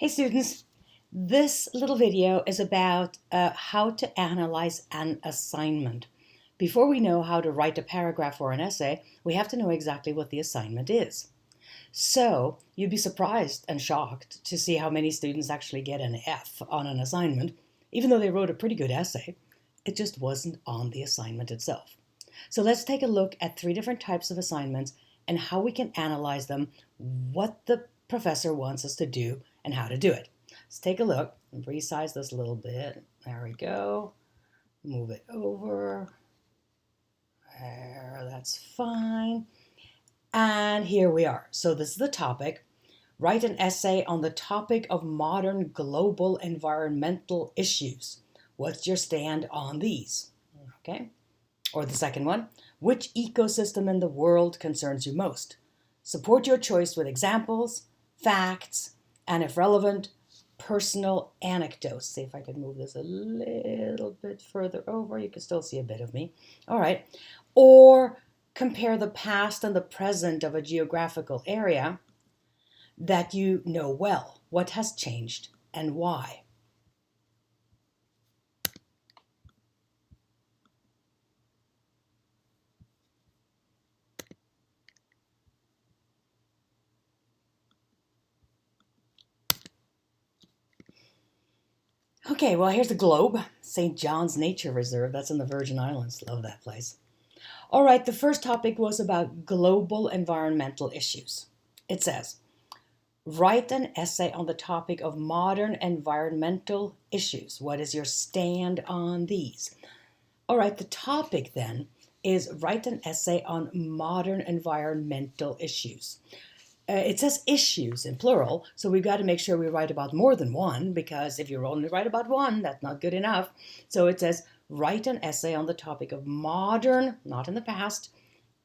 Hey students, this little video is about how to analyze an assignment. Before we know how to write a paragraph or an essay, we have to know exactly what the assignment is. So you'd be surprised and shocked to see how many students actually get an F on an assignment, even though they wrote a pretty good essay. It just wasn't on the assignment itself. So let's take a look at 3 different types of assignments and how we can analyze them, what the professor wants us to do, and how to do it. Let's take a look and resize this a little bit. There we go. Move it over. There, that's fine. And here we are. So this is the topic. Write an essay on the topic of modern global environmental issues. What's your stand on these? Okay. Or the second one, which ecosystem in the world concerns you most? Support your choice with examples, facts, and if relevant, personal anecdotes. See if I can move this a little bit further over. You can still see a bit of me. All right. Or compare the past and the present of a geographical area that you know well. What has changed and why? Okay, well, here's the globe. St. John's Nature Reserve. That's in the Virgin Islands. Love that place. All right, the first topic was about global environmental issues. It says, write an essay on the topic of modern environmental issues. What is your stand on these? All right, the topic then is write an essay on modern environmental issues. It says issues in plural, so we've got to make sure we write about more than one, because if you only write about one, that's not good enough. So it says, write an essay on the topic of modern, not in the past,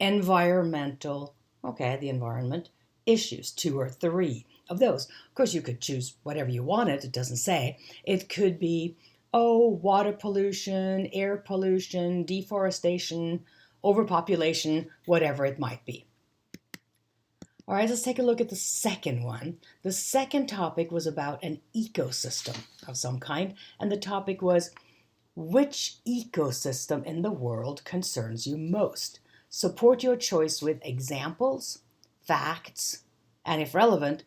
environmental, okay, the environment, issues, 2 or 3 of those. Of course, you could choose whatever you wanted, it doesn't say. It could be, water pollution, air pollution, deforestation, overpopulation, whatever it might be. All right, let's take a look at the second one. The second topic was about an ecosystem of some kind, and the topic was, which ecosystem in the world concerns you most? Support your choice with examples, facts, and if relevant,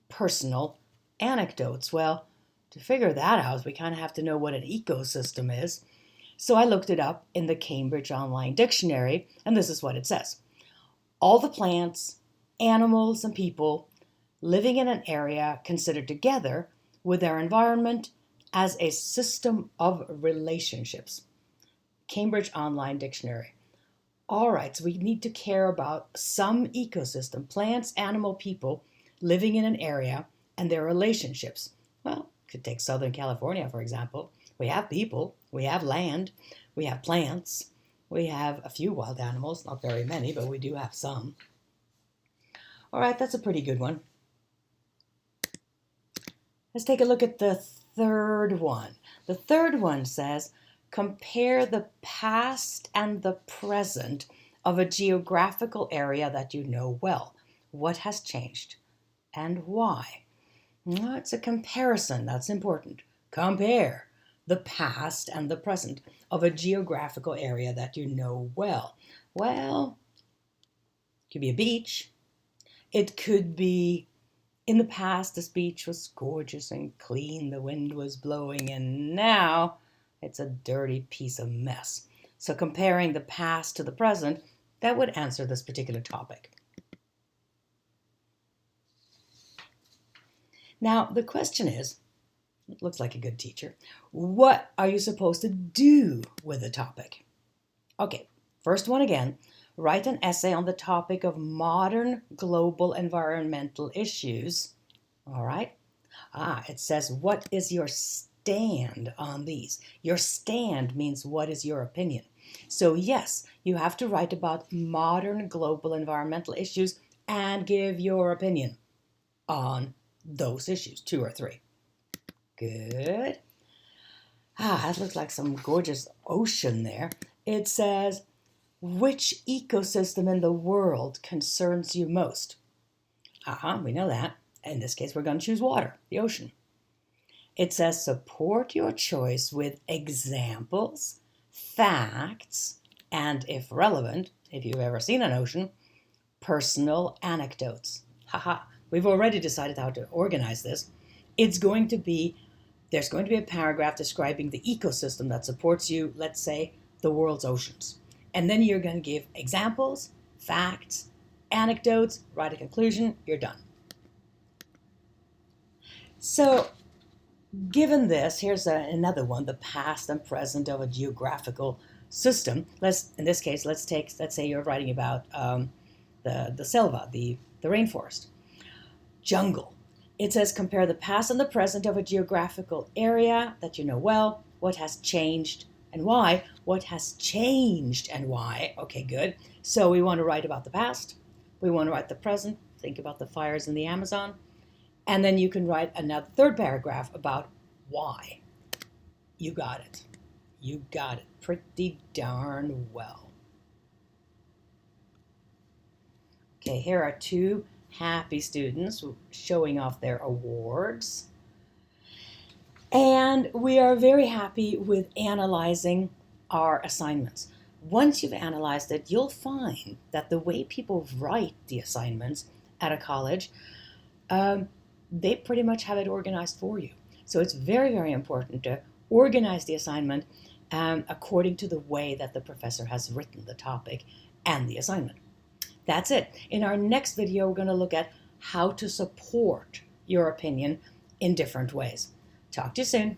personal anecdotes. Well, to figure that out, we kind of have to know what an ecosystem is. So I looked it up in the Cambridge Online Dictionary, and this is what it says. All the plants, animals, and people living in an area considered together with their environment as a system of relationships. Cambridge Online Dictionary. All right, so we need to care about some ecosystem, plants, animal, people living in an area and their relationships. Well, could take Southern California, for example. We have people, we have land, we have plants, we have a few wild animals, not very many, but we do have some. All right, that's a pretty good one. Let's take a look at the third one. The third one says, compare the past and the present of a geographical area that you know well. What has changed and why? Well, it's a comparison. That's important. Compare the past and the present of a geographical area that you know well. Well, it could be a beach. It could be, in the past, this beach was gorgeous and clean, the wind was blowing, and now it's a dirty piece of mess. So comparing the past to the present, that would answer this particular topic. Now, the question is, it looks like a good teacher, what are you supposed to do with the topic? Okay, first one again. Write an essay on the topic of modern global environmental issues. All right. It says, what is your stand on these? Your stand means what is your opinion. So yes, you have to write about modern global environmental issues and give your opinion on those issues, 2 or 3. Good. That looks like some gorgeous ocean there. It says, which ecosystem in the world concerns you most? We know that. In this case, we're going to choose water, the ocean. It says support your choice with examples, facts, and if relevant, if you've ever seen an ocean, personal anecdotes. Haha, we've already decided how to organize this. There's going to be a paragraph describing the ecosystem that supports you, let's say, the world's oceans. And then you're going to give examples, facts, anecdotes, write a conclusion, you're done. So, given this, here's another one, the past and present of a geographical system. In this case, let's say you're writing about the selva, the rainforest. Jungle. It says compare the past and the present of a geographical area that you know well. What has changed and why? What has changed and why? Okay, good. So we want to write about the past. We want to write the present. Think about the fires in the Amazon. And then you can write another third paragraph about why. You got it. You got it pretty darn well. Okay, here are two happy students showing off their awards. And we are very happy with analyzing our assignments. Once you've analyzed it, you'll find that the way people write the assignments at a college, they pretty much have it organized for you. So it's very, very important to organize the assignment according to the way that the professor has written the topic and the assignment. That's it. In our next video, we're going to look at how to support your opinion in different ways. Talk to you soon.